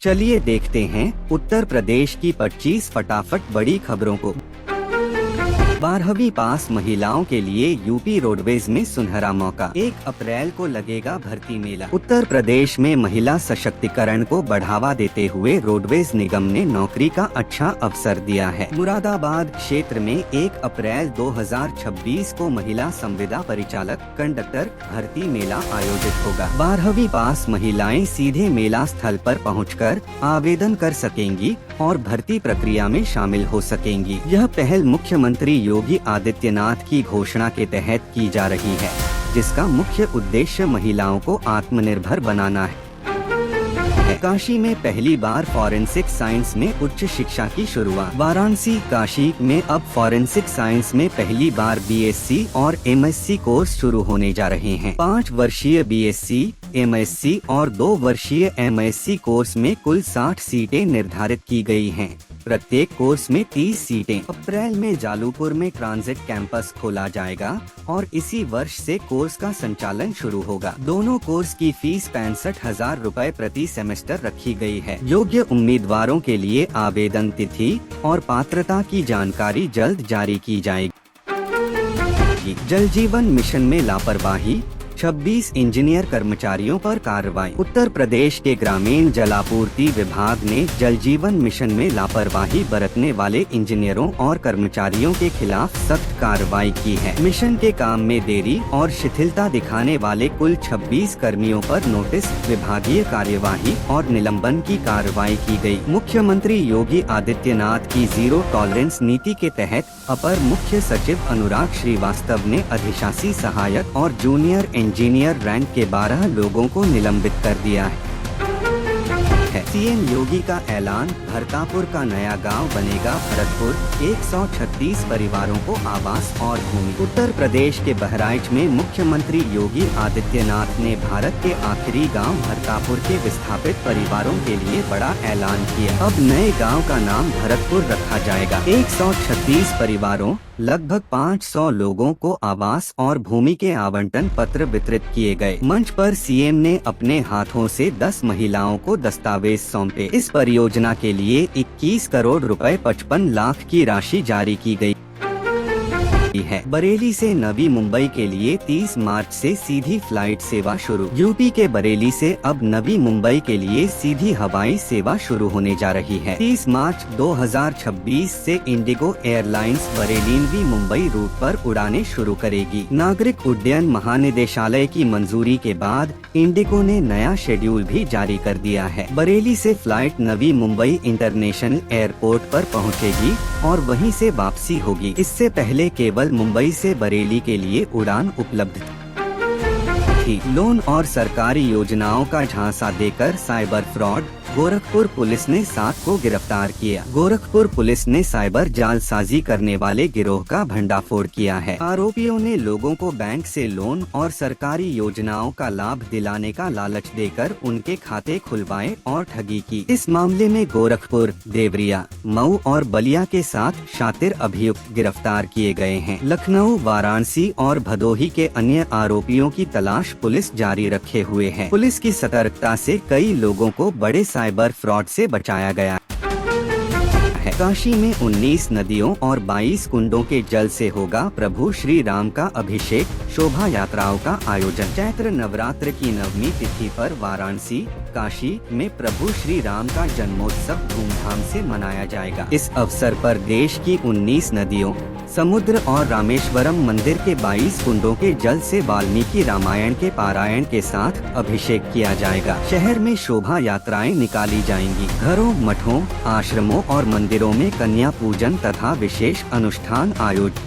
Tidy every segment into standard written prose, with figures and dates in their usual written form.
चलिए देखते हैं उत्तर प्रदेश की 25 फटाफट बड़ी खबरों को। 12वीं पास महिलाओं के लिए यूपी रोडवेज में सुनहरा मौका। 1 अप्रैल को लगेगा भर्ती मेला। उत्तर प्रदेश में महिला सशक्तिकरण को बढ़ावा देते हुए रोडवेज निगम ने नौकरी का अच्छा अवसर दिया है। मुरादाबाद क्षेत्र में 1 अप्रैल 2026 को महिला संविदा परिचालक कंडक्टर भर्ती मेला आयोजित होगा। 12वीं पास महिलाएं सीधे मेला स्थल पर पहुंचकर आवेदन कर सकेंगी और भर्ती प्रक्रिया में शामिल हो सकेंगी। यह पहल मुख्यमंत्री योगी आदित्यनाथ की घोषणा के तहत की जा रही है, जिसका मुख्य उद्देश्य महिलाओं को आत्मनिर्भर बनाना है। काशी में पहली बार फॉरेंसिक साइंस में उच्च शिक्षा की शुरुआत। वाराणसी काशी में अब फॉरेंसिक साइंस में पहली बार बीएससी और एमएससी कोर्स शुरू होने जा रहे हैं। 5 वर्षीय बीएससी, एमएससी और 2 वर्षीय एमएससी कोर्स में कुल 60 सीटें निर्धारित की गई हैं। प्रत्येक कोर्स में 30 सीटें। अप्रैल में जालूपुर में ट्रांजिट कैंपस खोला जाएगा और इसी वर्ष से कोर्स का संचालन शुरू होगा। दोनों कोर्स की फीस 65,000 रुपए प्रति सेमेस्टर रखी गई है। योग्य उम्मीदवारों के लिए आवेदन तिथि और पात्रता की जानकारी जल्द जारी की जाएगी। जल जीवन मिशन में लापरवाही, 26 इंजीनियर कर्मचारियों पर कार्रवाई। उत्तर प्रदेश के ग्रामीण जलापूर्ति विभाग ने जल जीवन मिशन में लापरवाही बरतने वाले इंजीनियरों और कर्मचारियों के खिलाफ सख्त कार्रवाई की है। मिशन के काम में देरी और शिथिलता दिखाने वाले कुल 26 कर्मियों पर नोटिस, विभागीय कार्यवाही और निलंबन की कार्रवाई की गई। मुख्यमंत्री योगी आदित्यनाथ की जीरो टॉलरेंस नीति के तहत अपर मुख्य सचिव अनुराग श्रीवास्तव ने अधिशासी सहायक और जूनियर इंजीनियर रैंक के 12 लोगों को निलंबित कर दिया है। सीएम योगी का ऐलान, भरतापुर का नया गांव बनेगा भरतपुर। 136 परिवारों को आवास और भूमि। उत्तर प्रदेश के बहराइच में मुख्यमंत्री योगी आदित्यनाथ ने भारत के आखिरी गांव भरतापुर के विस्थापित परिवारों के लिए बड़ा ऐलान किया। अब नए गांव का नाम भरतपुर रखा जाएगा। 136 परिवारों, लगभग 500 लोगों को आवास और भूमि के आवंटन पत्र वितरित किए गए। मंच पर सीएम ने अपने हाथों से 10 महिलाओं को दस्तावेज सौंपे। इस परियोजना के लिए 21 करोड़ रुपए 55 लाख की राशि जारी की गई है। बरेली से नवी मुंबई के लिए 30 मार्च से सीधी फ्लाइट सेवा शुरू। यूपी के बरेली से अब नवी मुंबई के लिए सीधी हवाई सेवा शुरू होने जा रही है। 30 मार्च 2026 से Indigo airlines Bareilly Navi Mumbai root पर उड़ानें शुरू करेगी। नागरिक उड्डयन महानिदेशालय की मंजूरी के बाद इंडिगो ने नया शेड्यूल भी जारी कर दिया है। बरेली से flight Navi Mumbai international airport पर पहुंचेगी और वहीं से वापसी होगी। इससे पहले केवल मुंबई से बरेली के लिए उड़ान उपलब्ध थी। लोन और सरकारी योजनाओं का झांसा देकर साइबर फ्रॉड, गोरखपुर पुलिस ने 7 को गिरफ्तार किया। गोरखपुर पुलिस ने साइबर जालसाजी करने वाले गिरोह का भंडाफोड़ किया है। आरोपियों ने लोगों को बैंक से लोन और सरकारी योजनाओं का लाभ दिलाने का लालच देकर उनके खाते खुलवाए और ठगी की। इस मामले में गोरखपुर, देवरिया, मऊ और बलिया के 7 शातिर अभियुक्त गिरफ्तार किए गए हैं। लखनऊ, वाराणसी और भदोही के अन्य आरोपियों की तलाश पुलिस जारी रखे हुए है। पुलिस की सतर्कता से कई लोगों को बड़े साइबर फ्रॉड से बचाया गया है। काशी में 19 नदियों और 22 कुंडों के जल से होगा प्रभु श्री राम का अभिषेक। शोभा यात्राओं का आयोजन। चैत्र नवरात्र की 9वीं तिथि पर वाराणसी, काशी में प्रभु श्री राम का जन्मोत्सव धूमधाम से मनाया जाएगा। इस अवसर पर देश की 19 नदियों, समुद्र और रामेश्वरम मंदिर के 22 कुंडों के जल से वाल्मीकि रामायण के पारायण के साथ अभिषेक किया जाएगा। शहर में शोभा यात्राएं निकाली जाएंगी। घरों, मठों, आश्रमों और मंदिरों में कन्या पूजन तथा विशेष अनुष्ठान आयोजित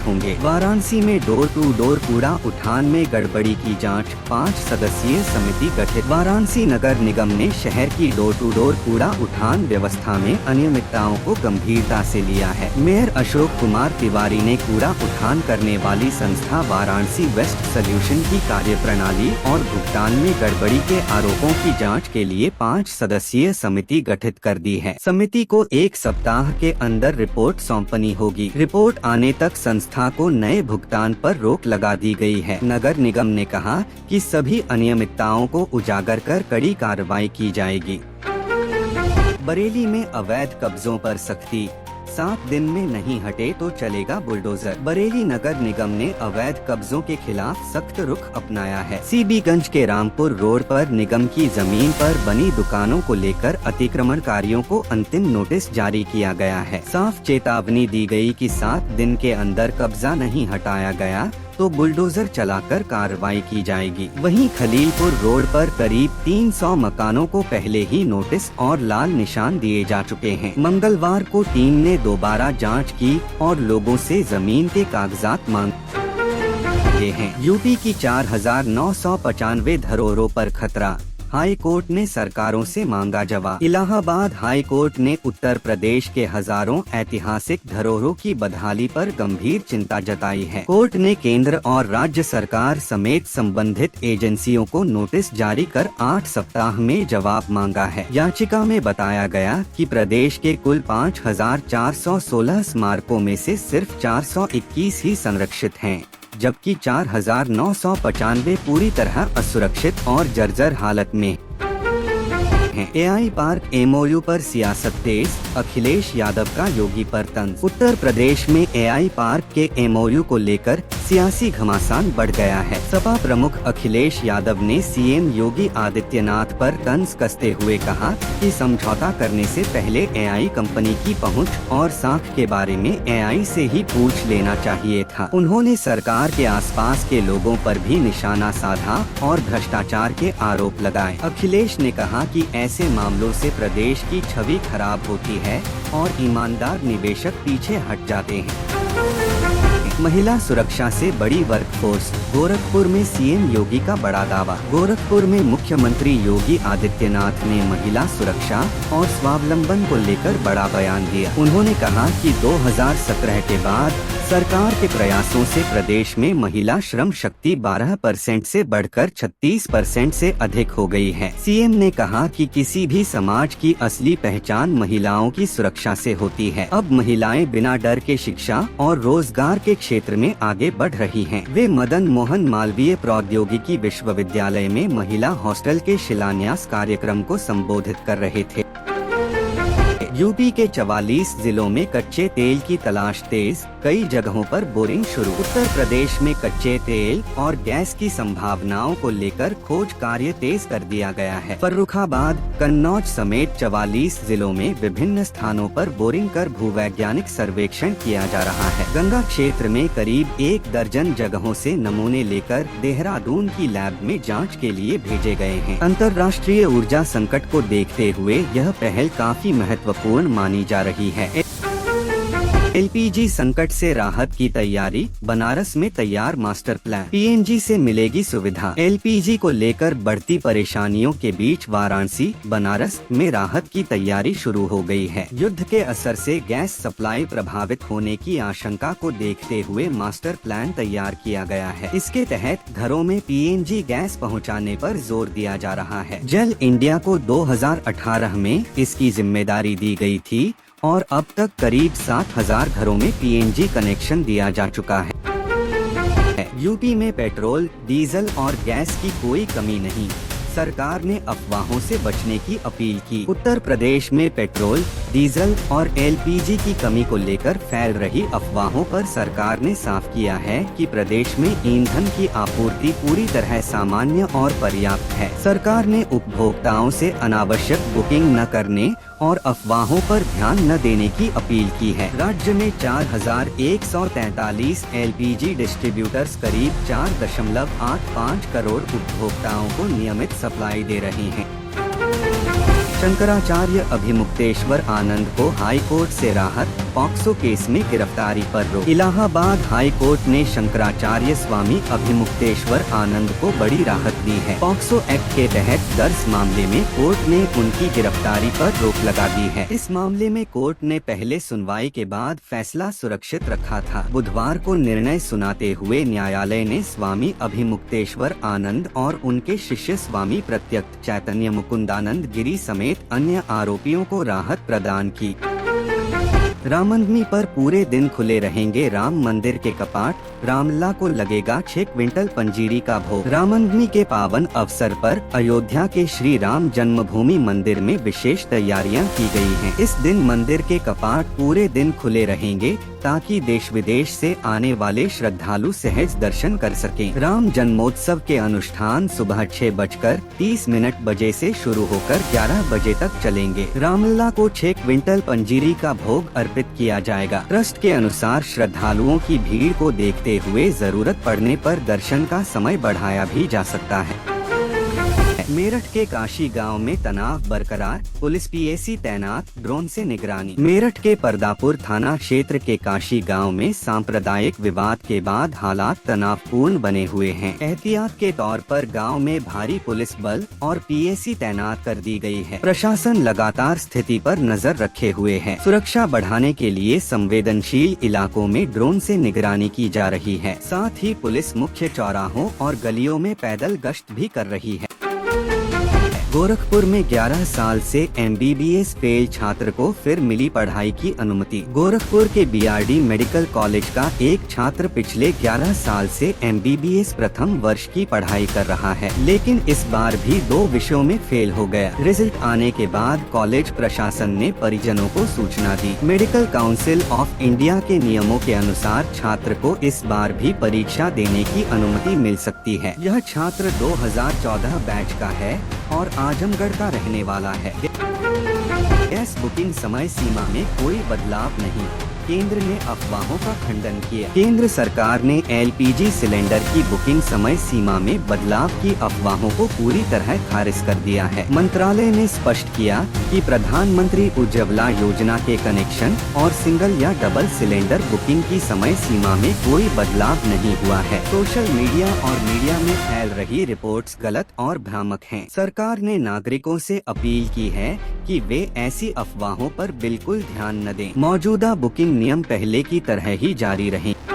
होंगे। वाराणसी में डोर टू डोर कूड़ा उठान में गड़बड़ी की जांच, 5 सदस्यीय समिति गठित। वाराणसी नगर निगम ने शहर की डोर टू डोर कूड़ा उठान व्यवस्था में अनियमितताओं को गंभीरता से लिया है। मेयर अशोक कुमार तिवारी ने कूड़ा उठान करने वाली संस्था वाराणसी वेस्ट सोल्यूशन की कार्यप्रणाली और भुगतान में गड़बड़ी के आरोपों की जाँच के लिए 5 सदस्यीय समिति गठित कर दी है। समिति को 1 सप्ताह के अंदर रिपोर्ट सौंपनी होगी। रिपोर्ट आने तक संस्था को नए भुगतान पर रोक लगा दी गई है। नगर निगम ने कहा कि सभी अनियमितताओं को उजागर कर कड़ी कार्रवाई की जाएगी। बरेली में अवैध कब्जों पर सख्ती, 7 दिन में नहीं हटे तो चलेगा बुलडोजर। बरेली नगर निगम ने अवैध कब्जों के खिलाफ सख्त रुख अपनाया है। सीबीगंज के रामपुर रोड पर निगम की जमीन पर बनी दुकानों को लेकर अतिक्रमणकारियों को अंतिम नोटिस जारी किया गया है। साफ चेतावनी दी गई कि 7 दिन के अंदर कब्जा नहीं हटाया गया तो बुलडोजर चलाकर कार्रवाई की जाएगी। वहीं खलीलपुर रोड पर करीब 300 मकानों को पहले ही नोटिस और लाल निशान दिए जा चुके हैं। मंगलवार को टीम ने दोबारा जांच की और लोगों से जमीन के कागजात मांगे हैं। यूपी की 4,995 धरोहरों पर खतरा, हाई कोर्ट ने सरकारों से मांगा जवाब। इलाहाबाद हाई कोर्ट ने उत्तर प्रदेश के हजारों ऐतिहासिक धरोहरों की बदहाली पर गंभीर चिंता जताई है। कोर्ट ने केंद्र और राज्य सरकार समेत संबंधित एजेंसियों को नोटिस जारी कर 8 सप्ताह में जवाब मांगा है। याचिका में बताया गया कि प्रदेश के कुल 5,416 स्मारकों में से सिर्फ 421 ही संरक्षित हैं, जबकि 4,995 पूरी तरह असुरक्षित और जर्जर हालत में हैं। एआई पार्क एमओयू पर सियासत तेज, अखिलेश यादव का योगी पर तंज। उत्तर प्रदेश में एआई पार्क के एमओयू को लेकर सियासी घमासान बढ़ गया है। सपा प्रमुख अखिलेश यादव ने सीएम योगी आदित्यनाथ पर तंज कसते हुए कहा कि समझौता करने से पहले एआई कंपनी की पहुंच और साख के बारे में एआई से ही पूछ लेना चाहिए था। उन्होंने सरकार के आसपास के लोगों पर भी निशाना साधा और भ्रष्टाचार के आरोप लगाए। अखिलेश ने कहा कि ऐसे मामलों से प्रदेश की छवि खराब होती है और ईमानदार निवेशक पीछे हट जाते हैं। महिला सुरक्षा से बड़ी वर्कफोर्स, गोरखपुर में सीएम योगी का बड़ा दावा। गोरखपुर में मुख्यमंत्री योगी आदित्यनाथ ने महिला सुरक्षा और स्वावलंबन को लेकर बड़ा बयान दिया। उन्होंने कहा कि 2017 के बाद सरकार के प्रयासों से प्रदेश में महिला श्रम शक्ति 12% से बढ़कर 36% से अधिक हो गई है। सीएम ने कहा कि किसी भी समाज की असली पहचान महिलाओं की सुरक्षा से होती है। अब महिलाएं बिना डर के शिक्षा और रोजगार के क्षेत्र में आगे बढ़ रही हैं। वे मदन मोहन मालवीय प्रौद्योगिकी विश्वविद्यालय में महिला हॉस्टल के शिलान्यास कार्यक्रम को संबोधित कर रहे थे। यूपी के 44 जिलों में कच्चे तेल की तलाश तेज, कई जगहों पर बोरिंग शुरू। उत्तर प्रदेश में कच्चे तेल और गैस की संभावनाओं को लेकर खोज कार्य तेज कर दिया गया है। फर्रुखाबाद, कन्नौज समेत 44 जिलों में विभिन्न स्थानों पर बोरिंग कर भूवैज्ञानिक सर्वेक्षण किया जा रहा है। गंगा क्षेत्र में करीब 1 दर्जन जगहों से नमूने लेकर देहरादून की लैब में जांच के लिए भेजे गए हैं। अंतर्राष्ट्रीय ऊर्जा संकट को देखते हुए यह पहल काफी महत्वपूर्ण मानी जा रही है। एलपीजी संकट से राहत की तैयारी, बनारस में तैयार मास्टर प्लान। पीएनजी से मिलेगी सुविधा। एलपीजी को लेकर बढ़ती परेशानियों के बीच वाराणसी, बनारस में राहत की तैयारी शुरू हो गई है। युद्ध के असर से गैस सप्लाई प्रभावित होने की आशंका को देखते हुए मास्टर प्लान तैयार किया गया है। इसके तहत घरों में पीएनजी गैस पहुंचाने पर जोर दिया जा रहा है। जल इंडिया को 2018 में इसकी जिम्मेदारी दी गई थी और अब तक करीब 7,000 घरों में पीएनजी कनेक्शन दिया जा चुका है। यूपी में पेट्रोल, डीजल और गैस की कोई कमी नहीं, सरकार ने अफवाहों से बचने की अपील की। उत्तर प्रदेश में पेट्रोल, डीजल और एलपीजी की कमी को लेकर फैल रही अफवाहों पर सरकार ने साफ किया है कि प्रदेश में ईंधन की आपूर्ति पूरी तरह सामान्य और पर्याप्त है। सरकार ने उपभोक्ताओं से अनावश्यक बुकिंग न करने और अफवाहों पर ध्यान न देने की अपील की है। राज्य में 4,143 एलपीजी डिस्ट्रीब्यूटर्स करीब 4.85 करोड़ उपभोक्ताओं को नियमित सप्लाई दे रही हैं। शंकराचार्य अभिमुक्तेश्वर आनंद को हाई कोर्ट से राहत, पॉक्सो केस में गिरफ्तारी पर रोक। इलाहाबाद हाई कोर्ट ने शंकराचार्य स्वामी अभिमुक्तेश्वर आनंद को बड़ी राहत दी है। पॉक्सो एक्ट के तहत दर्ज मामले में कोर्ट ने उनकी गिरफ्तारी पर रोक लगा दी है। इस मामले में कोर्ट ने पहले सुनवाई के बाद फैसला सुरक्षित रखा था। बुधवार को निर्णय सुनाते हुए न्यायालय ने स्वामी अभिमुक्तेश्वर आनंद और उनके शिष्य स्वामी प्रत्यक्ष चैतन्य मुकुंदानंद गिरी समेत अन्य आरोपियों को राहत प्रदान की। रामनवमी पर पूरे दिन खुले रहेंगे राम मंदिर के कपाट, रामलला को लगेगा 6 क्विंटल पंजीरी का भोग। रामनवमी के पावन अवसर पर अयोध्या के श्री राम जन्मभूमि मंदिर में विशेष तैयारियां की गई हैं। इस दिन मंदिर के कपाट पूरे दिन खुले रहेंगे ताकि देश विदेश से आने वाले श्रद्धालु सहज दर्शन कर सकें। राम जन्मोत्सव के अनुष्ठान सुबह 6:30 बजे से शुरू होकर 11 बजे तक चलेंगे। रामलला को 6 क्विंटल पंजीरी का भोग अर्पित किया जाएगा। ट्रस्ट के अनुसार श्रद्धालुओं की भीड़ को देखते हुए जरूरत पड़ने पर दर्शन का समय बढ़ाया भी जा सकता है। मेरठ के काशी गांव में तनाव बरकरार, पुलिस पीएसी तैनात, ड्रोन से निगरानी। मेरठ के परदापुर थाना क्षेत्र के काशी गांव में सांप्रदायिक विवाद के बाद हालात तनावपूर्ण बने हुए हैं। एहतियात के तौर पर गांव में भारी पुलिस बल और पीएसी तैनात कर दी गई है। प्रशासन लगातार स्थिति पर नजर रखे हुए है। सुरक्षा बढ़ाने के लिए संवेदनशील इलाकों में ड्रोन से निगरानी की जा रही है। साथ ही पुलिस मुख्य चौराहों और गलियों में पैदल गश्त भी कर रही है। गोरखपुर में 11 साल से MBBS फेल छात्र को फिर मिली पढ़ाई की अनुमति। गोरखपुर के BRD मेडिकल कॉलेज का एक छात्र पिछले 11 साल से MBBS प्रथम वर्ष की पढ़ाई कर रहा है, लेकिन इस बार भी 2 विषयों में फेल हो गया। रिजल्ट आने के बाद कॉलेज प्रशासन ने परिजनों को सूचना दी। मेडिकल काउंसिल ऑफ इंडिया के नियमों के अनुसार छात्र को इस बार भी परीक्षा देने की अनुमति मिल सकती है। यह छात्र 2014 बैच का है और आजमगढ़ का रहने वाला है। गैस बुकिंग समय सीमा में कोई बदलाव नहीं, केंद्र ने अफवाहों का खंडन किया। केंद्र सरकार ने LPG सिलेंडर की बुकिंग समय सीमा में बदलाव की अफवाहों को पूरी तरह खारिज कर दिया है। मंत्रालय ने स्पष्ट किया कि प्रधानमंत्री उज्ज्वला योजना के कनेक्शन और सिंगल या डबल सिलेंडर बुकिंग की समय सीमा में कोई बदलाव नहीं हुआ है। सोशल मीडिया और मीडिया में फैल रही रिपोर्ट्स गलत और भ्रामक हैं। सरकार ने नागरिकों से अपील की है कि वे ऐसी अफवाहों पर बिल्कुल ध्यान न दें। मौजूदा बुकिंग नियम पहले की तरह ही जारी रहेंगे।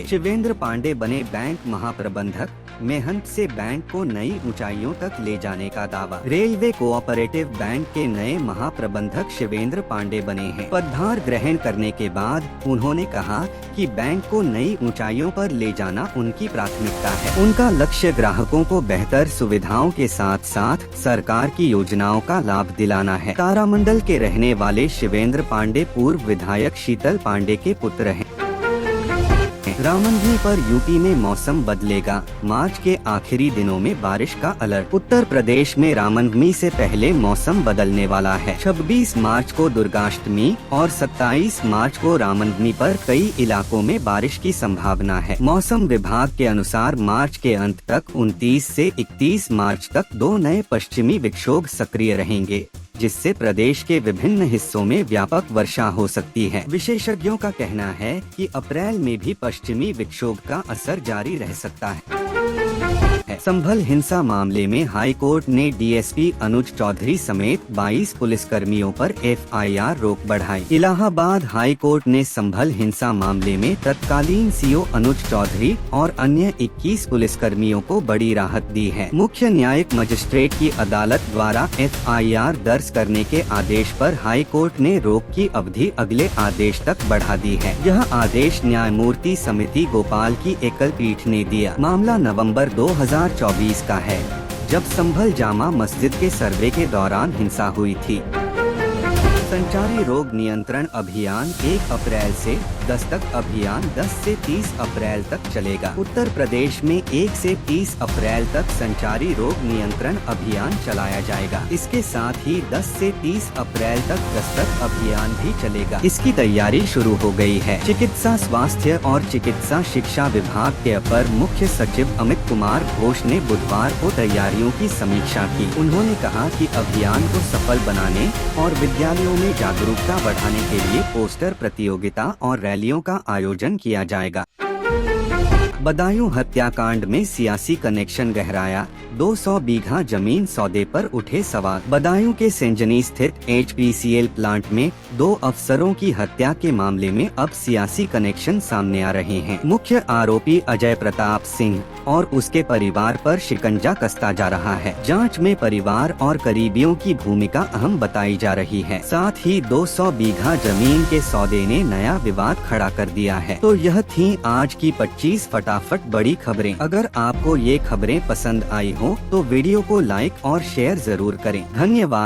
शिवेंद्र पांडे बने बैंक महाप्रबंधक, मेहनत से बैंक को नई ऊंचाइयों तक ले जाने का दावा। रेलवे कोऑपरेटिव बैंक के नए महाप्रबंधक शिवेंद्र पांडे बने हैं। पदभार ग्रहण करने के बाद उन्होंने कहा कि बैंक को नई ऊंचाइयों पर ले जाना उनकी प्राथमिकता है। उनका लक्ष्य ग्राहकों को बेहतर सुविधाओं के साथ साथ सरकार की योजनाओं का लाभ दिलाना है। तारामंडल के रहने वाले शिवेंद्र पांडे पूर्व विधायक शीतल पांडे के पुत्र हैं। रामनवमी पर यूपी में मौसम बदलेगा, मार्च के आखिरी दिनों में बारिश का अलर्ट। उत्तर प्रदेश में रामनवमी से पहले मौसम बदलने वाला है। 26 मार्च को दुर्गाष्टमी और 27 मार्च को रामनवमी पर कई इलाकों में बारिश की संभावना है। मौसम विभाग के अनुसार मार्च के अंत तक 29 से 31 मार्च तक 2 नए पश्चिमी विक्षोभ सक्रिय रहेंगे, जिससे प्रदेश के विभिन्न हिस्सों में व्यापक वर्षा हो सकती है। विशेषज्ञों का कहना है कि अप्रैल में भी पश्चिमी विक्षोभ का असर जारी रह सकता है। संभल हिंसा मामले में हाई कोर्ट ने DSP अनुज चौधरी समेत 22 पुलिसकर्मियों पर FIR रोक बढ़ाई। इलाहाबाद हाई कोर्ट ने संभल हिंसा मामले में तत्कालीन CO अनुज चौधरी और अन्य 21 पुलिसकर्मियों को बड़ी राहत दी है। मुख्य न्यायिक मजिस्ट्रेट की अदालत द्वारा FIR दर्ज करने के आदेश पर हाई कोर्ट ने रोक की अवधि अगले आदेश तक बढ़ा दी है। यह आदेश न्यायमूर्ति समिति गोपाल की एकल पीठ ने दिया। मामला नवंबर 2024 का है, जब संभल जामा मस्जिद के सर्वे के दौरान हिंसा हुई थी। संचारी रोग नियंत्रण अभियान 1 अप्रैल से, दस्तक अभियान 10 से 30 अप्रैल तक चलेगा। उत्तर प्रदेश में 1 से 30 अप्रैल तक संचारी रोग नियंत्रण अभियान चलाया जाएगा। इसके साथ ही 10 से 30 अप्रैल तक दस्तक अभियान भी चलेगा। इसकी तैयारी शुरू हो गई है। चिकित्सा स्वास्थ्य और चिकित्सा शिक्षा विभाग के अपर मुख्य सचिव अमित कुमार घोष ने बुधवार को तैयारियों की समीक्षा की। उन्होंने कहा कि अभियान को सफल बनाने और विद्यालयों में जागरूकता बढ़ाने के लिए पोस्टर प्रतियोगिता और रैलियों का आयोजन किया जाएगा। बदायूं हत्याकांड में सियासी कनेक्शन गहराया, 200 बीघा जमीन सौदे पर उठे सवाल। बदायूं के सेंजनी स्थित HPCL प्लांट में 2 अफसरों की हत्या के मामले में अब सियासी कनेक्शन सामने आ रहे हैं। मुख्य आरोपी अजय प्रताप सिंह और उसके परिवार पर शिकंजा कसता जा रहा है। जांच में परिवार और करीबियों की भूमिका अहम बताई जा रही है। साथ ही 200 बीघा जमीन के सौदे ने नया विवाद खड़ा कर दिया है। तो यह थी आज की 25 फटाफट बड़ी खबरें। अगर आपको ये खबरें पसंद आई हो तो वीडियो को लाइक और शेयर जरूर करें। धन्यवाद।